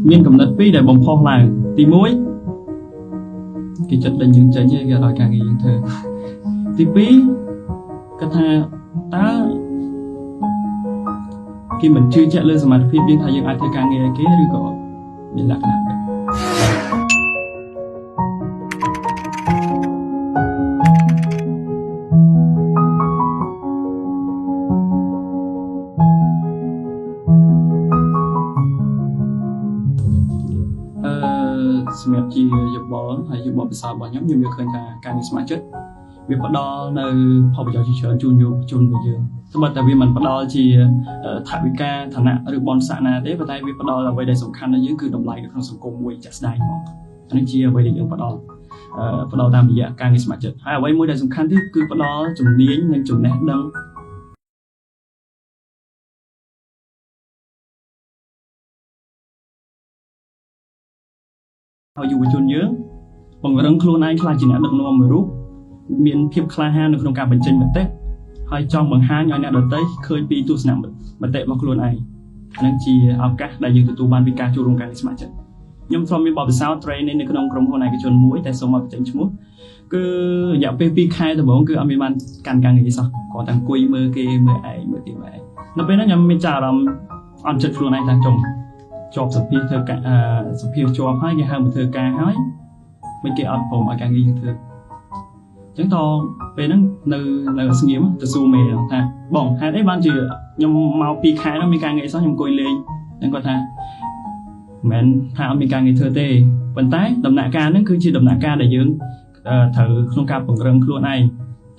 មានកំណត់ពីរដែលបំផុសឡើងទី1គេចិត្តដេញយើងចេញគេឲ្យការងារយើងធ្វើទី2គាត់ថាតើគេមិនជឿជាក់លើសមត្ថភាពយើងថាយើងអាចធ្វើការងារឲ្យគេឬក៏មានលក្ខណៈសម្រាប់ជាយោបល់ហើយយោបល់ពិសោធន៍របស់ខ្ញុំយល់ឃើញថាការងារស្ម័គ្រចិត្តវាផ្ដល់នៅផលប្រយោជន៍ជាច្រើនជូនយុវជនរបស់យើងត្បិតតែវាមិនផ្ដល់ជាថវិកាឋានៈឬបនស័ក្តិណាទេប៉ុន្តែវាផ្ដល់អ្វីដែលសំខាន់ដល់យើងគឺតម្លៃនៅក្នុងសង្គមមួយជាក់ស្ដែងហ្មងអានេះជាអ្វីដែលយើងផ្ដល់តាមរយៈការងារស្ម័គ្រចិត្តហើយអ្វីមួយដែលសំខាន់ទៀតគឺផ្ដល់ជំនាញនិងចំណេះដឹងឲ្យយុវជនយើងពង្រឹងខ្លួនឯងខ្លះជាអ្នកដឹកនាំមួយរូបមានភាពក្លាហាននៅក្នុងការបញ្ចេញមតិហើយចង់បង្ហាញឲ្យអ្នកដទៃឃើញពីទស្សនៈមតិរបស់ខ្លួនឯងអានឹងជាឱកាសដែលយើងទទួលបានពីការចូលរួមការងារស្ម័គ្រចិត្តខ្ញុំធ្លាប់មានបទពិសោធន៍ training នៅក្នុងក្រុមហ៊ុនឯកជនមួយតែសូមឲ្យបញ្ចេញឈ្មោះគឺរយៈពេល2ខែដំបូងគឺអត់មានបានកាន់ការងារសោះគាត់តែអង្គុយមើលគេមើលឯងមើលទីមើលឯងនៅពេលហ្នឹងខ្ញុំមានចារអារម្មណ៍អន់ចិត្តខ្លួនឯងថាចុងជាប់សភាធ្វើការសភាជាប់ហើយគេហៅមកធ្វើការហើយមិនគេអត់ព្រមឲ្យការងារយើងធ្វើអញ្ចឹងតពេលហ្នឹងនៅស្ងៀមទៅសួរមេថាបងហេតុអីបានជាខ្ញុំមក2ខែហ្នឹងមានការងារសោះខ្ញុំអង្គុយលេងហ្នឹងគាត់ថាមិនថាអត់មានការងារធ្វើទេប៉ុន្តែដំណាក់កាលហ្នឹងគឺជាដំណាក់កាលដែលយើងត្រូវក្នុងការពង្រឹងខ្លួនឯង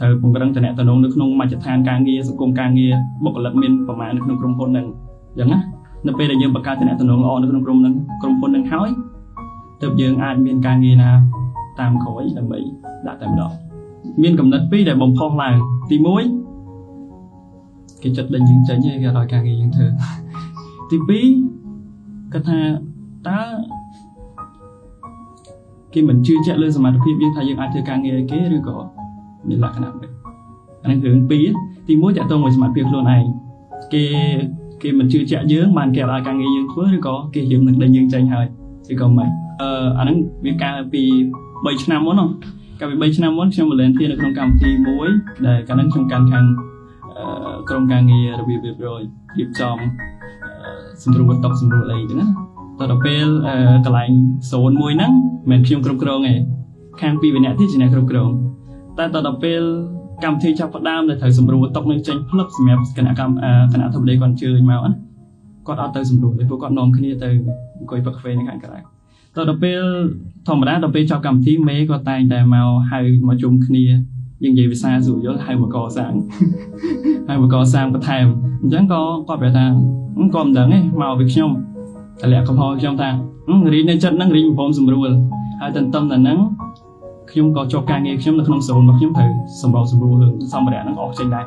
ត្រូវពង្រឹងតំណែងនៅក្នុងមជ្ឈដ្ឋានការងារសង្គមការងារបុគ្គលិកមានប្រមាណនៅក្នុងក្រុមហ៊ុនហ្នឹងអញ្ចឹងណានៅពេលដែលយើងបង្កើតតំណែងល្អនៅក្នុងក្រុមហ៊ុនហ្នឹងហើយទើបយើងអាចមានការងារណាតាមក្រោយដើម្បីដាក់តែម្ដងមានកំណត់ពីរដែលបំផុសឡើងទី1គេចិត្តដេញយើងចេញគេឲ្យការងារយើងធ្វើទី2គាត់ថាតើគេមិនជឿជាក់លើសមត្ថភាពយើងថាយើងអាចធ្វើការងារឲ្យគេឬក៏មានលក្ខណៈបែបអានេះរឿងពីរទី1តាក់ទងមួយសមត្ថភាពខ្លួនឯងគេមិនជឿជាក់យើងបានគេឲ្យការងារយើងធ្វើឬក៏គេយើងនឹងដេញយើងចេញហើយឬក៏មិនអាហ្នឹងវាកាលពី3ឆ្នាំមុនកាលពី3ឆ្នាំមុនខ្ញុំ volunteer នៅក្នុងកម្មវិធីមួយដែលកាលហ្នឹងខ្ញុំកាន់ខាងក្រុមការងាររបៀបរៀបរយរៀបចំសម្រួលតុកសម្រួលអីចឹងណាដល់ពេលកន្លែង01ហ្នឹងមិនមែនខ្ញុំគ្រប់គ្រងទេខាងពីរនាក់ទៀតជាអ្នកគ្រប់គ្រងតែដល់ពេលកម្មវិធីចាប់ផ្ដើមដែលត្រូវសម្រួលតុកនឹងចេញផ្លឹបសម្រាប់គណៈធិបតីគាត់អញ្ជើញមកណាគាត់អត់ទៅសម្រួលទេព្រោះគាត់នាំគ្នាទៅអង្គុយផឹកកាហ្វេនៅខាងក្រៅដល់ពេលធម្មតាដល់ពេលចប់កម្មវិធីមេគាត់តែងតែមកហៅមកជុំគ្នាយើងនិយាយភាសាស្រួលយល់ហៅមកកសាងបន្ថែមអញ្ចឹងក៏គាត់ប្រាប់ថាគាត់មិនដឹងទេមកពីខ្ញុំតម្លាក់កំហុសខ្ញុំថារីនៅចិត្តហ្នឹងរីមិនព្រមសម្រួលហើយតន្ទឹមតែហ្នឹងខ្ញុំក៏ជាប់ការងារខ្ញុំនៅក្នុងហ្សូនរបស់ខ្ញុំត្រូវសម្របសម្រួលរឿងសម្ភារៈហ្នឹងអស់ចេញដែរ